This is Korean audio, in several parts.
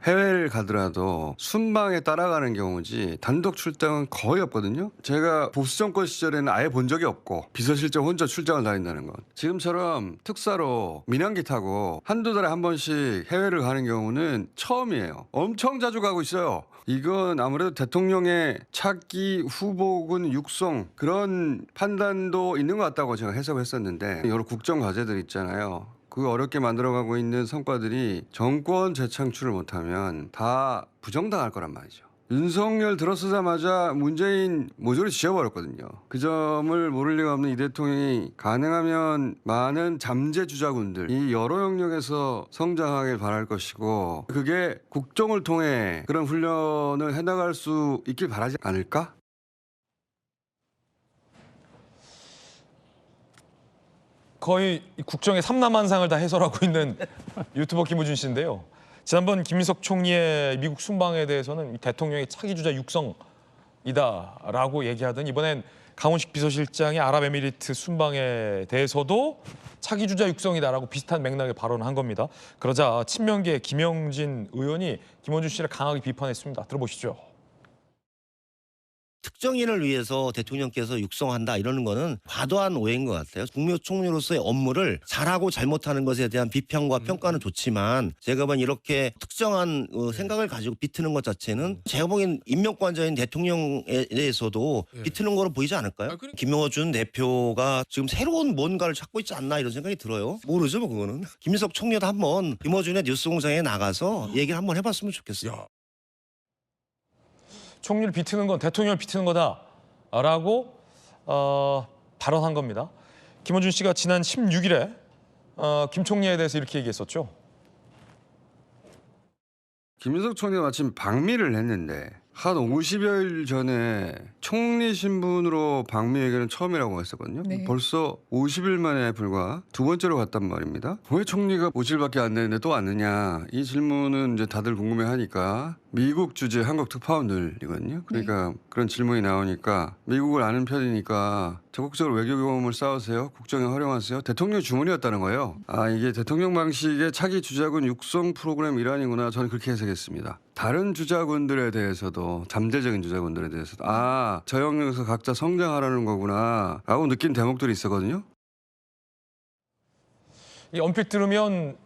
해외를 가더라도 순방에 따라가는 경우지 단독 출장은 거의 없거든요. 제가 보수 정권 시절에는 아예 본 적이 없고 비서실장 혼자 출장을 다닌다는 건. 지금처럼 특사로 민항기 타고 한두 달에 한 번씩 해외를 가는 경우는 처음이에요. 엄청 자주 가고 있어요. 이건 아무래도 대통령의 차기 후보군 육성 그런 판단도 있는 것 같다고 제가 해석했었는데 여러 국정 과제들 있잖아요. 그 어렵게 만들어가고 있는 성과들이 정권 재창출을 못하면 다 부정당할 거란 말이죠. 윤석열 들어서자마자 문재인 모조리 지워버렸거든요. 그 점을 모를 리가 없는 이 대통령이 가능하면 많은 잠재 주자군들 이 여러 영역에서 성장하길 바랄 것이고 그게 국정을 통해 그런 훈련을 해나갈 수 있길 바라지 않을까? 거의 국정의 삼남한상을 다 해설하고 있는 유튜버 김호준 씨인데요. 지난번 김민석 총리의 미국 순방에 대해서는 대통령의 차기 주자 육성이다라고 얘기하던 이번엔 강훈식 비서실장의 아랍에미리트 순방에 대해서도 차기 주자 육성이다라고 비슷한 맥락의 발언을 한 겁니다. 그러자 친명계 김영진 의원이 김호준 씨를 강하게 비판했습니다. 들어보시죠. 특정인을 위해서 대통령께서 육성한다 이러는 거는 과도한 오해인 것 같아요. 국무총리로서의 업무를 잘하고 잘못하는 것에 대한 비평과 평가는 좋지만 제가 보기엔 이렇게 특정한 생각을 가지고 비트는 것 자체는 제가 보기엔 임명권자인 대통령에 대해서도 비트는 거로 보이지 않을까요? 김영준 대표가 지금 새로운 뭔가를 찾고 있지 않나 이런 생각이 들어요. 모르죠 뭐 그거는. 김민석 총리도 한번 김어준의 뉴스공장에 나가서 얘기를 한번 해봤으면 좋겠어요. 총리를 비트는 건 대통령을 비트는 거다라고 발언한 겁니다. 김어준 씨가 지난 16일에 김 총리에 대해서 이렇게 얘기했었죠. 김민석 총리가 마침 방미를 했는데 한 50여일 전에 총리 신분으로 방미 얘기는 처음이라고 했었거든요. 네. 벌써 50일 만에 불과 두 번째로 갔단 말입니다. 왜 총리가 5일밖에 안 됐는데 또 왔느냐. 이 질문은 이제 다들 궁금해하니까 미국 주재 한국 특파원들이거든요. 그러니까 그런 질문이 나오니까 미국을 아는 편이니까 적극적으로 외교 경험을 쌓으세요. 국정에 활용하세요. 대통령 주문이었다는 거예요. 아 이게 대통령 방식의 차기 주자군 육성 프로그램 일환이구나. 저는 그렇게 해석했습니다. 다른 주자군들에 대해서도 잠재적인 주자군들에 대해서도 아, 저 영역에서 각자 성장하라는 거구나 라고 느낀 대목들이 있었거든요. 이 언뜻 들으면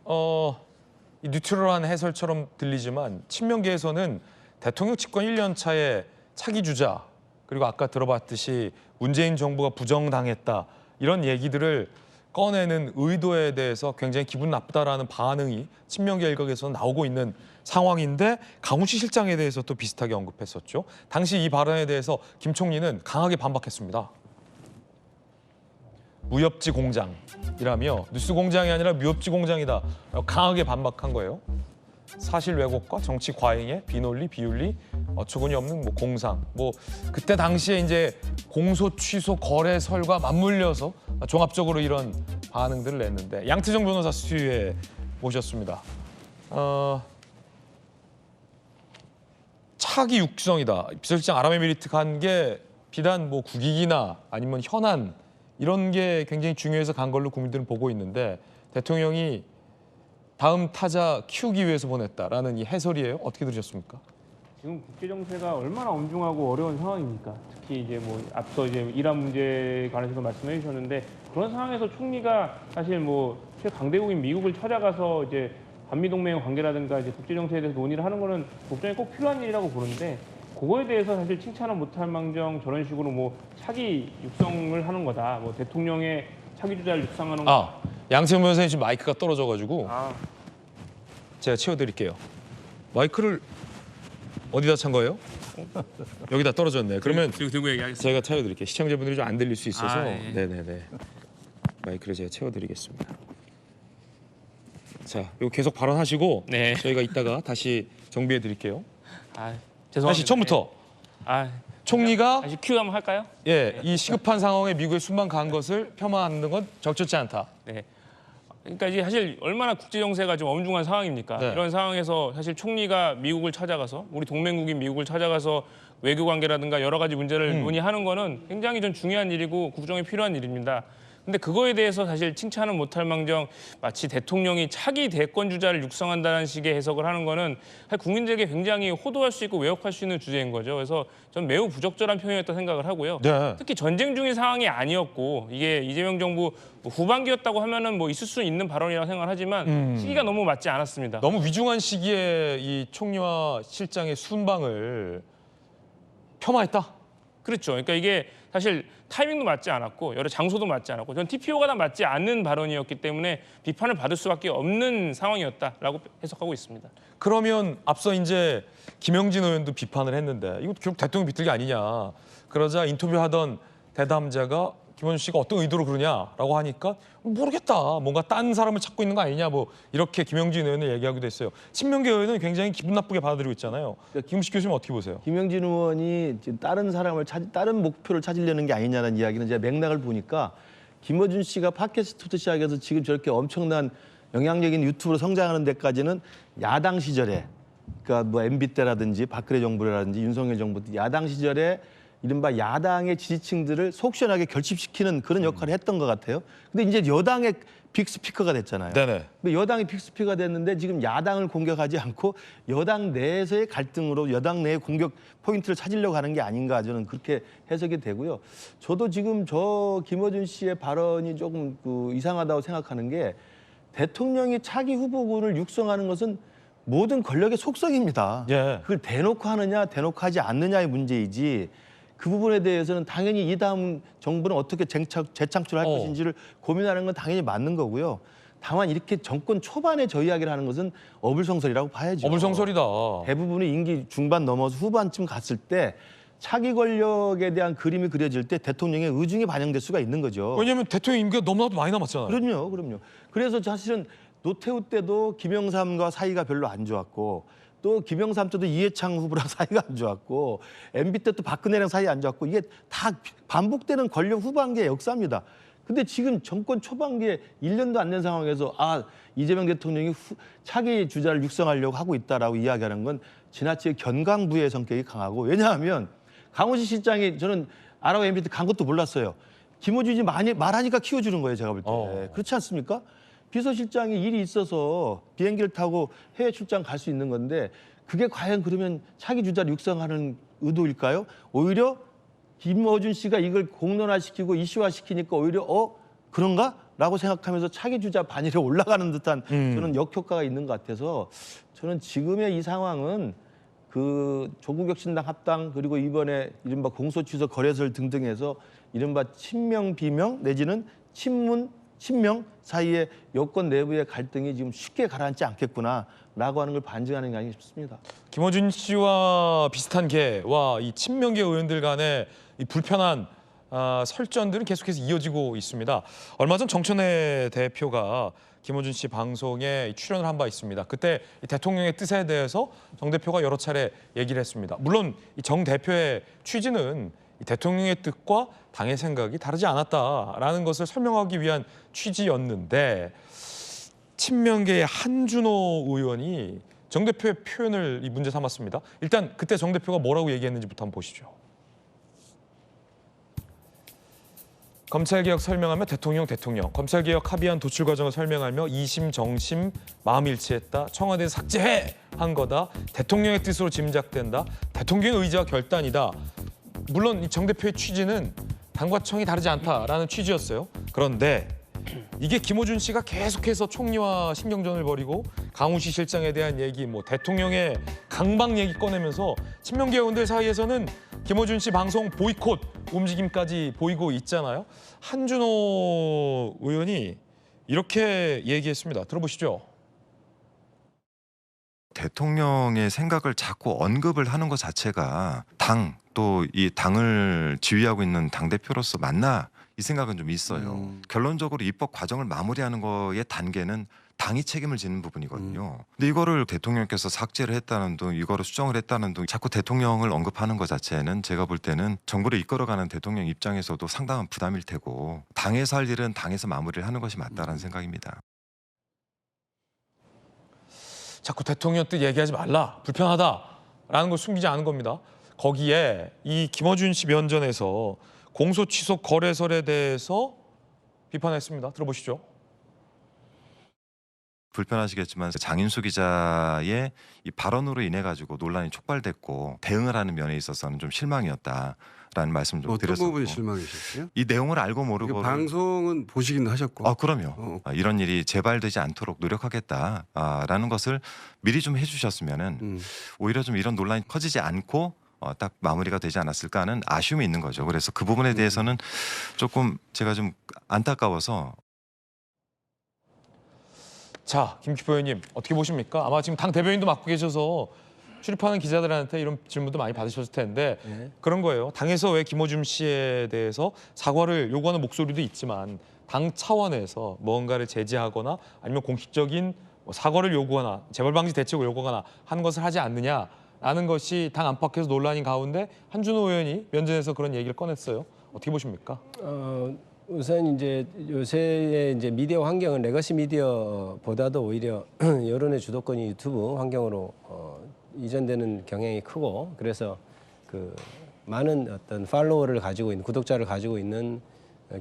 이 뉴트럴한 해설처럼 들리지만 친명계에서는 대통령 집권 1년 차에 차기 주자 그리고 아까 들어봤듯이 문재인 정부가 부정당했다 이런 얘기들을 꺼내는 의도에 대해서 굉장히 기분 나쁘다라는 반응이 친명계 일각에서 나오고 있는 상황인데 강훈식 실장에 대해서 또 비슷하게 언급했었죠. 당시 이 발언에 대해서 김 총리는 강하게 반박했습니다. 무협지 공장이라며 뉴스 공장이 아니라 무협지 공장이다 강하게 반박한 거예요. 사실 왜곡과 정치 과잉에 비논리 비윤리 어처구니 없는 뭐 공상 뭐 그때 당시에 이제 공소 취소 거래설과 맞물려서 종합적으로 이런 반응들을 냈는데 양태정 변호사 스튜디오에 모셨습니다. 차기 육성이다. 비서실장 아랍에미리트 간 게 비단 뭐 국익이나 아니면 현안 이런 게 굉장히 중요해서 간 걸로 국민들은 보고 있는데 대통령이 다음 타자 키우기 위해서 보냈다라는 이 해설이에요. 어떻게 들으셨습니까? 지금 국제 정세가 얼마나 엄중하고 어려운 상황입니까? 특히 이제 뭐 앞서 이제 이란 문제에 관해서도 말씀해 주셨는데 그런 상황에서 총리가 사실 뭐 최강대국인 미국을 찾아가서 이제 한미 동맹 관계라든가 이제 국제 정세에 대해서 논의를 하는 거는 국정에 꼭 필요한 일이라고 보는데 그거에 대해서 사실 칭찬은 못할 망정 저런 식으로 뭐 차기 육성을 하는 거다. 뭐 대통령의 차기 주자를 육성하는 거. 양세형 변호사님 지금 마이크가 떨어져가지고 제가 채워드릴게요. 마이크를 어디다 찬 거예요? 여기다 떨어졌네. 그러면 들고 얘기하겠습니다. 제가 채워드릴게요. 시청자분들이 좀 안 들릴 수 있어서 네. 네네네 마이크를 제가 채워드리겠습니다. 자, 이거 계속 발언하시고 네. 저희가 이따가 다시 정비해 드릴게요. 죄송합니다. 다시 처음부터 총리가 다시 큐 한번 할까요? 이 시급한 상황에 미국에 순방 간 것을 폄하하는 건 적절치 않다. 네. 그러니까 이제 사실 얼마나 국제 정세가 좀 엄중한 상황입니까? 네. 이런 상황에서 사실 총리가 미국을 찾아가서 우리 동맹국인 미국을 찾아가서 외교 관계라든가 여러 가지 문제를 논의하는 거는 굉장히 좀 중요한 일이고 국정에 필요한 일입니다. 근데 그거에 대해서 사실 칭찬은 못할 망정 마치 대통령이 차기 대권 주자를 육성한다는 식의 해석을 하는 거는 사실 국민들에게 굉장히 호도할 수 있고 왜곡할 수 있는 주제인 거죠. 그래서 전 매우 부적절한 표현이었다 생각을 하고요. 네. 특히 전쟁 중인 상황이 아니었고 이게 이재명 정부 후반기였다고 하면은 뭐 있을 수 있는 발언이라고 생각을 하지만 시기가 너무 맞지 않았습니다. 너무 위중한 시기에 이 총리와 실장의 순방을 폄하했다. 그렇죠. 그러니까 이게 사실 타이밍도 맞지 않았고 여러 장소도 맞지 않았고 전 TPO가 다 맞지 않는 발언이었기 때문에 비판을 받을 수밖에 없는 상황이었다라고 해석하고 있습니다. 그러면 앞서 이제 김영진 의원도 비판을 했는데 이거 결국 대통령 비틀기 아니냐. 그러자 인터뷰하던 대담자가 김원준 씨가 어떤 의도로 그러냐라고 하니까 모르겠다. 뭔가 딴 사람을 찾고 있는 거 아니냐. 뭐 이렇게 김영진 의원을 얘기하기도 했어요. 친명계 의원은 굉장히 기분 나쁘게 받아들이고 있잖아요. 김은식 교수님 어떻게 보세요? 김영진 의원이 지금 다른 목표를 찾으려는 게 아니냐는 이야기는 제가 맥락을 보니까 김어준 씨가 팟캐스트부터 시작해서 지금 저렇게 엄청난 영향력 있는 유튜브로 성장하는 데까지는 야당 시절에 그러니까 뭐 MB 때라든지 박근혜 정부라든지 윤석열 정부 때 야당 시절에 이른바 야당의 지지층들을 속 시원하게 결집시키는 그런 역할을 했던 것 같아요. 근데 이제 여당의 빅스피커가 됐잖아요. 네네. 근데 여당이 빅스피커가 됐는데 지금 야당을 공격하지 않고 여당 내에서의 갈등으로 여당 내의 공격 포인트를 찾으려고 하는 게 아닌가 저는 그렇게 해석이 되고요. 저도 지금 저 김어준 씨의 발언이 조금 이상하다고 생각하는 게 대통령이 차기 후보군을 육성하는 것은 모든 권력의 속성입니다. 예. 그걸 대놓고 하느냐 대놓고 하지 않느냐의 문제이지 그 부분에 대해서는 당연히 이 다음 정부는 어떻게 재창출할 것인지를 고민하는 건 당연히 맞는 거고요. 다만 이렇게 정권 초반에 저 이야기를 하는 것은 어불성설이라고 봐야죠. 어불성설이다. 대부분의 임기 중반 넘어서 후반쯤 갔을 때 차기 권력에 대한 그림이 그려질 때 대통령의 의중이 반영될 수가 있는 거죠. 왜냐하면 대통령 임기가 너무나도 많이 남았잖아요. 그럼요. 그래서 사실은 노태우 때도 김영삼과 사이가 별로 안 좋았고 또 김영삼 때도 이해창 후보랑 사이가 안 좋았고 MB 때 또 박근혜랑 사이 안 좋았고 이게 다 반복되는 권력 후반기의 역사입니다. 근데 지금 정권 초반기에 1년도 안 된 상황에서 이재명 대통령이 차기 주자를 육성하려고 하고 있다라고 이야기하는 건 지나치게 견강부의 성격이 강하고 왜냐하면 강훈식 실장이 저는 아라고 MB 때 간 것도 몰랐어요. 김어준이 많이 말하니까 키워주는 거예요, 제가 볼 때. 그렇지 않습니까? 비서실장이 일이 있어서 비행기를 타고 해외 출장 갈 수 있는 건데 그게 과연 그러면 차기 주자를 육성하는 의도일까요? 오히려 김어준 씨가 이걸 공론화시키고 이슈화시키니까 오히려 그런가? 라고 생각하면서 차기 주자 반열에 올라가는 듯한 저는 역효과가 있는 것 같아서 저는 지금의 이 상황은 그 조국혁신당 합당 그리고 이번에 이른바 공소취소 거래설 등등해서 이른바 친명 비명 내지는 친명 사이에 여권 내부의 갈등이 지금 쉽게 가라앉지 않겠구나라고 하는 걸 반증하는 게 아닌가 싶습니다. 김어준 씨와 비슷한 계와 이 친명계 의원들 간의 이 불편한 설전들은 계속해서 이어지고 있습니다. 얼마 전 정천회 대표가 김어준 씨 방송에 출연을 한 바 있습니다. 그때 이 대통령의 뜻에 대해서 정 대표가 여러 차례 얘기를 했습니다. 물론 이 정 대표의 취지는 이 대통령의 뜻과 당의 생각이 다르지 않았다라는 것을 설명하기 위한 취지였는데 친명계의 한준호 의원이 정 대표의 표현을 이 문제 삼았습니다. 일단 그때 정 대표가 뭐라고 얘기했는지부터 한번 보시죠. 검찰개혁 설명하며 대통령, 검찰개혁 합의안 도출 과정을 설명하며 이심 정심 마음 일치했다. 청와대에서 삭제해 한 거다. 대통령의 뜻으로 짐작된다. 대통령의 의지와 결단이다. 물론 이 정 대표의 취지는 당과 청이 다르지 않다라는 취지였어요. 그런데 이게 김어준 씨가 계속해서 총리와 신경전을 벌이고 강훈식 실장에 대한 얘기, 뭐 대통령의 강박 얘기 꺼내면서 친명계 의원들 사이에서는 김어준 씨 방송 보이콧 움직임까지 보이고 있잖아요. 한준호 의원이 이렇게 얘기했습니다. 들어보시죠. 대통령의 생각을 자꾸 언급을 하는 것 자체가 또 이 당을 지휘하고 있는 당대표로서 맞나 이 생각은 좀 있어요. 결론적으로 입법 과정을 마무리하는 거의 단계는 당이 책임을 지는 부분이거든요. 근데 이거를 대통령께서 삭제를 했다는 둥, 이거를 수정을 했다는 둥, 자꾸 대통령을 언급하는 것 자체는 제가 볼 때는 정부를 이끌어가는 대통령 입장에서도 상당한 부담일 테고 당에서 할 일은 당에서 마무리를 하는 것이 맞다라는 생각입니다. 자꾸 대통령 뜻 얘기하지 말라. 불편하다라는 걸 숨기지 않은 겁니다. 거기에 이 김어준 씨 면전에서 공소 취소 거래설에 대해서 비판했습니다. 들어보시죠. 불편하시겠지만 장인수 기자의 이 발언으로 인해 가지고 논란이 촉발됐고 대응을 하는 면에 있어서는 좀 실망이었다라는 말씀 좀 어떤 드렸었고 부분이 실망이셨어요? 이 내용을 알고 모르고 방송은 보시긴 하셨고. 그럼요. 이런 일이 재발되지 않도록 노력하겠다라는 것을 미리 좀 해주셨으면은 오히려 좀 이런 논란이 커지지 않고 딱 마무리가 되지 않았을까 하는 아쉬움이 있는 거죠. 그래서 그 부분에 대해서는 조금 제가 좀 안타까워서. 자, 김기표 의원님 어떻게 보십니까? 아마 지금 당 대변인도 맡고 계셔서 출입하는 기자들한테 이런 질문도 많이 받으셨을 텐데 그런 거예요. 당에서 왜 김어준 씨에 대해서 사과를 요구하는 목소리도 있지만 당 차원에서 뭔가를 제지하거나 아니면 공식적인 사과를 요구하나 재발 방지 대책을 요구하거나 하는 것을 하지 않느냐라는 것이 당 안팎에서 논란인 가운데 한준호 의원이 면전에서 그런 얘기를 꺼냈어요. 어떻게 보십니까? 우선 이제 요새의 이제 미디어 환경은 레거시 미디어보다도 오히려 여론의 주도권이 유튜브 환경으로 이전되는 경향이 크고, 그래서 그 많은 어떤 팔로워를 가지고 있는, 구독자를 가지고 있는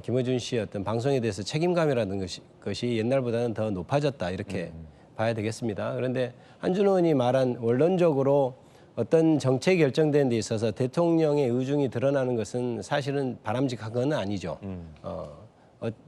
김어준 씨의 어떤 방송에 대해서 책임감이라는 것이 옛날보다는 더 높아졌다, 이렇게 봐야 되겠습니다. 그런데 한준호 의원이 말한 원론적으로 어떤 정책이 결정되는 데 있어서 대통령의 의중이 드러나는 것은 사실은 바람직한 건 아니죠.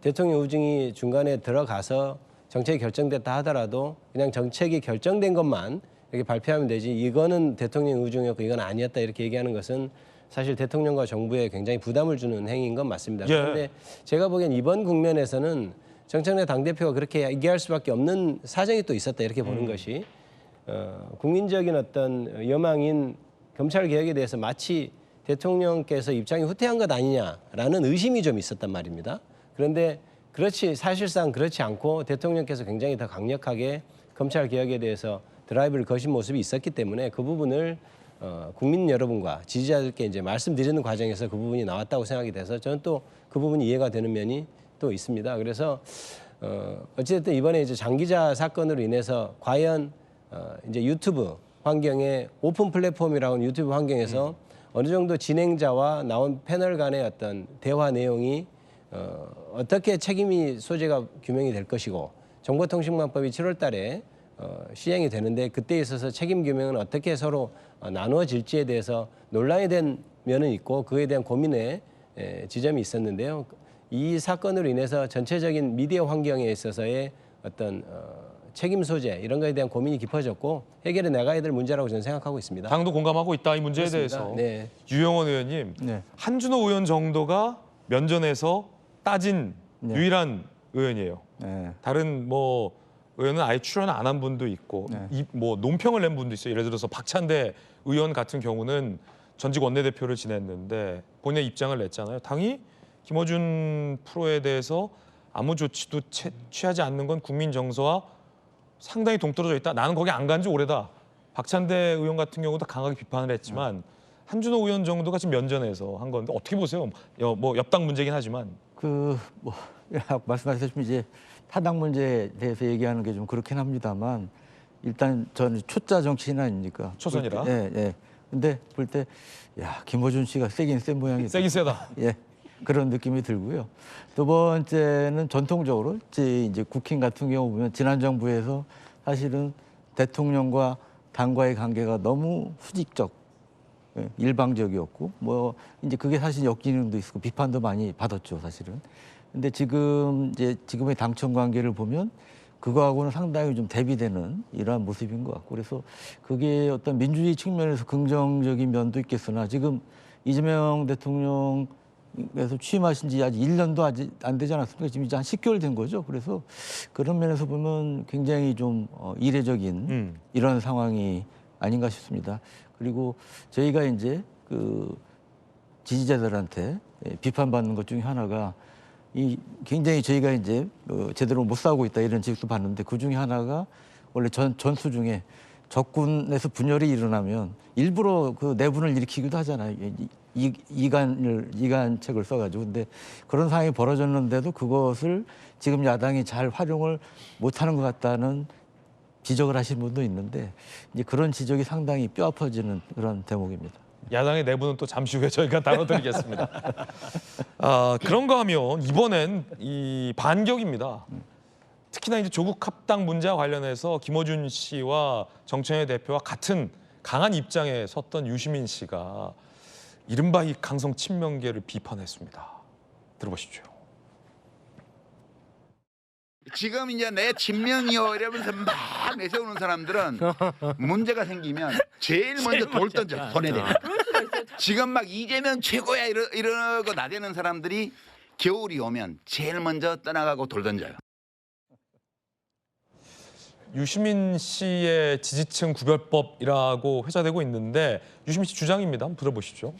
대통령 의중이 중간에 들어가서 정책이 결정됐다 하더라도 그냥 정책이 결정된 것만 이렇게 발표하면 되지, 이거는 대통령 의중이었고 이건 아니었다, 이렇게 얘기하는 것은 사실 대통령과 정부에 굉장히 부담을 주는 행위인 건 맞습니다. 그런데 제가 보기엔 이번 국면에서는 정청래 당대표가 그렇게 얘기할 수밖에 없는 사정이 또 있었다, 이렇게 보는 것이 국민적인 어떤 여망인 검찰 개혁에 대해서 마치 대통령께서 입장이 후퇴한 것 아니냐라는 의심이 좀 있었단 말입니다. 그런데 사실상 그렇지 않고 대통령께서 굉장히 더 강력하게 검찰 개혁에 대해서 드라이브를 거신 모습이 있었기 때문에 그 부분을 국민 여러분과 지지자들께 이제 말씀드리는 과정에서 그 부분이 나왔다고 생각이 돼서 저는 또 그 부분이 이해가 되는 면이 또 있습니다. 그래서 어찌됐든 이번에 이제 장 기자 사건으로 인해서 과연 이제 유튜브 환경에 오픈 플랫폼이라고 하는 유튜브 환경에서 어느 정도 진행자와 나온 패널 간의 어떤 대화 내용이 어떻게 책임이 소재가 규명이 될 것이고, 정보통신망법이 7월 달에 시행이 되는데 그때에 있어서 책임 규명은 어떻게 서로 나누어질지에 대해서 논란이 된 면은 있고 그에 대한 고민의 지점이 있었는데요. 이 사건으로 인해서 전체적인 미디어 환경에 있어서의 어떤 책임 소재 이런 것에 대한 고민이 깊어졌고 해결해 나가야 될 문제라고 저는 생각하고 있습니다. 당도 공감하고 있다, 이 문제에 그렇습니다. 대해서. 네. 유영원 의원님, 네. 한준호 의원 정도가 면전에서 따진 유일한 의원이에요. 네. 다른 뭐 의원은 아예 출연 안 한 분도 있고 뭐 논평을 낸 분도 있어요. 예를 들어서 박찬대 의원 같은 경우는 전직 원내대표를 지냈는데 본인의 입장을 냈잖아요. 당이 김어준 프로에 대해서 아무 조치도 취하지 않는 건 국민 정서와 상당히 동떨어져 있다. 나는 거기 안 간 지 오래다. 박찬대 의원 같은 경우도 강하게 비판을 했지만 한준호 의원 정도가 지금 면전에서 한 건데 어떻게 보세요? 뭐 옆당 문제긴 하지만. 뭐 말씀하셨다시피 이제 타당 문제에 대해서 얘기하는 게 좀 그렇긴 합니다만, 일단 저는 초짜 정치인 아닙니까? 초선이라. 예. 근데 볼 때 김어준 씨가 세긴 센 모양이다. 세긴 세다. 예. 그런 느낌이 들고요. 두 번째는 전통적으로 이제 국힘 같은 경우 보면 지난 정부에서 사실은 대통령과 당과의 관계가 너무 수직적, 일방적이었고 뭐 이제 그게 사실 역기능도 있고 비판도 많이 받았죠, 사실은. 근데 지금의 당청 관계를 보면 그거하고는 상당히 좀 대비되는 이러한 모습인 것 같고, 그래서 그게 어떤 민주주의 측면에서 긍정적인 면도 있겠으나 지금 이재명 대통령에서 취임하신 지 아직 1년도 아직 안 되지 않았습니까? 지금 이제 한 10개월 된 거죠. 그래서 그런 면에서 보면 굉장히 좀 이례적인 이런 상황이 아닌가 싶습니다. 그리고 저희가 이제 그 지지자들한테 비판받는 것 중에 하나가 굉장히 저희가 이제 제대로 못 싸우고 있다 이런 지적도 받는데, 그 중에 하나가 원래 전수 중에 적군에서 분열이 일어나면 일부러 그 내분을 일으키기도 하잖아요. 이간책을 써가지고. 근데 그런 상황이 벌어졌는데도 그것을 지금 야당이 잘 활용을 못하는 것 같다는 지적을 하신 분도 있는데, 이제 그런 지적이 상당히 뼈 아파지는 그런 대목입니다. 야당의 내부는 또 잠시 후에 저희가 다뤄드리겠습니다. 그런가 하면 이번엔 이 반격입니다. 특히나 이제 조국 합당 문제와 관련해서 김어준 씨와 정청래 대표와 같은 강한 입장에 섰던 유시민 씨가 이른바 이 강성 친명계를 비판했습니다. 들어보십시오. 지금 이제 내 친명이요 이러면서 막 내세우는 사람들은 문제가 생기면 제일 먼저 돌 던져 손에 대고. 지금 막 이재명 최고야 이러고 나대는 사람들이 겨울이 오면 제일 먼저 떠나가고 돌 던져요. 유시민 씨의 지지층 구별법이라고 회자되고 있는데 유시민 씨 주장입니다. 한번 들어보시죠.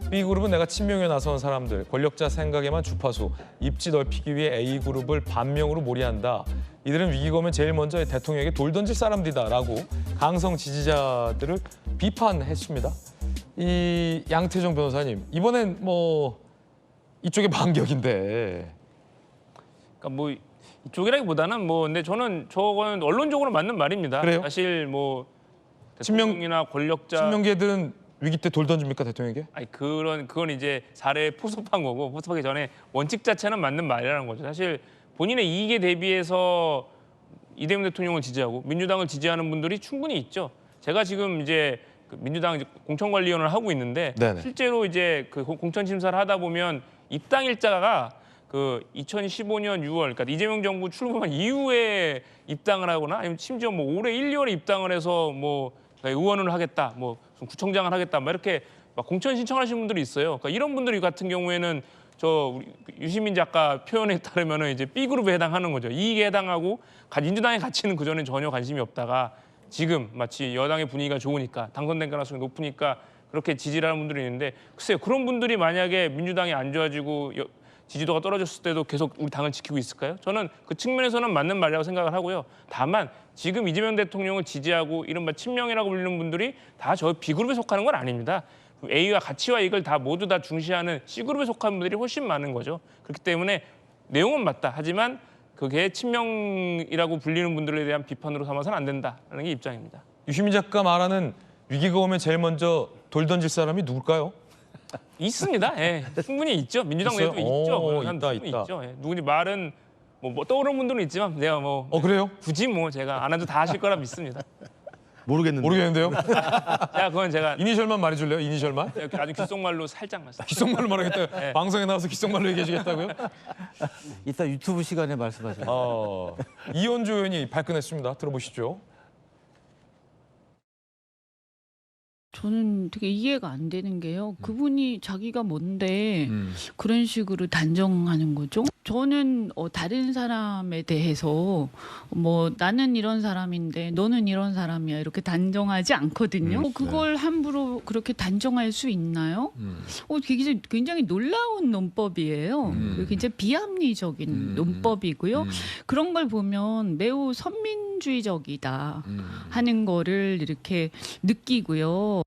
B그룹은 내가 친명에 나선 사람들, 권력자 생각에만 주파수, 입지 넓히기 위해 A그룹을 반명으로 몰이한다. 이들은 위기가 오면 제일 먼저 대통령에게 돌 던질 사람들이다라고 강성 지지자들을 비판했습니다. 이 양태정 변호사님, 이번엔 뭐 이쪽의 반격인데. 그러니까 뭐 이쪽이라기보다는 뭐 근데 저는 저거는 언론적으로 맞는 말입니다. 그래요? 사실 뭐 친명- 대통령이나 권력자 친명계들은 위기 때 돌 던집니까 대통령에게? 아니 그건 이제 사례에 포섭한 거고 포섭하기 전에 원칙 자체는 맞는 말이라는 거죠. 사실 본인의 이익에 대비해서 이재명 대통령을 지지하고 민주당을 지지하는 분들이 충분히 있죠. 제가 지금 이제 그 민주당 이제 공천관리위원회를 하고 있는데 네네. 실제로 이제 그 공천 심사를 하다 보면 입당 일자가 그 2015년 6월, 그러니까 이재명 정부 출범한 이후에 입당을 하거나 아니면 심지어 뭐 올해 1, 2월에 입당을 해서 뭐 의원을 하겠다, 뭐 구청장을 하겠다, 막 이렇게 막 공천 신청하시는 분들이 있어요. 그러니까 이런 분들이 같은 경우에는 저 우리 유시민 작가 표현에 따르면은 이제 B 그룹에 해당하는 거죠. 이익에 해당하고 민주당의 가치는 그 전에 전혀 관심이 없다가 지금 마치 여당의 분위기가 좋으니까 당선된 가능성이 높으니까 그렇게 지지를 하는 분들이 있는데 글쎄요, 그런 분들이 만약에 민주당이 안 좋아지고 지지도가 떨어졌을 때도 계속 우리 당을 지키고 있을까요? 저는 그 측면에서는 맞는 말이라고 생각을 하고요. 다만 지금 이재명 대통령을 지지하고 이른바 친명이라고 불리는 분들이 다 저 B그룹에 속하는 건 아닙니다. A와 가치와 이익을 다 모두 다 중시하는 C그룹에 속한 분들이 훨씬 많은 거죠. 그렇기 때문에 내용은 맞다. 하지만 그게 친명이라고 불리는 분들에 대한 비판으로 삼아서는 안 된다라는 게 입장입니다. 유시민 작가 말하는 위기가 오면 제일 먼저 돌 던질 사람이 누굴까요? 있습니다. 예, 충분히 있죠. 민주당 있어요? 내에도 있죠. 오, 그런 사람 있다. 충분히 있죠. 예, 누군지 말은 뭐 떠오르는 분들은 있지만 내가 뭐 그래요? 굳이 뭐 제가 안 해도 다 하실 거라 믿습니다. 모르겠는데. 모르겠는데요. 자, 그건 제가 이니셜만 말해줄래요? 이니셜만? 이렇게 아주 귓속말로 살짝 말씀. 귓속말로 말하겠다. 네. 방송에 나와서 귓속말로 얘기해주겠다고요? 이따 유튜브 시간에 말씀하세요. 이현주 의원이 발끈했습니다. 들어보시죠. 저는 되게 이해가 안 되는 게요. 그분이 자기가 뭔데 그런 식으로 단정하는 거죠? 저는 다른 사람에 대해서 뭐 나는 이런 사람인데 너는 이런 사람이야 이렇게 단정하지 않거든요. 그걸 함부로 그렇게 단정할 수 있나요? 굉장히 놀라운 논법이에요. 굉장히 비합리적인 논법이고요. 그런 걸 보면 매우 선민주의적이다 하는 거를 이렇게 느끼고요.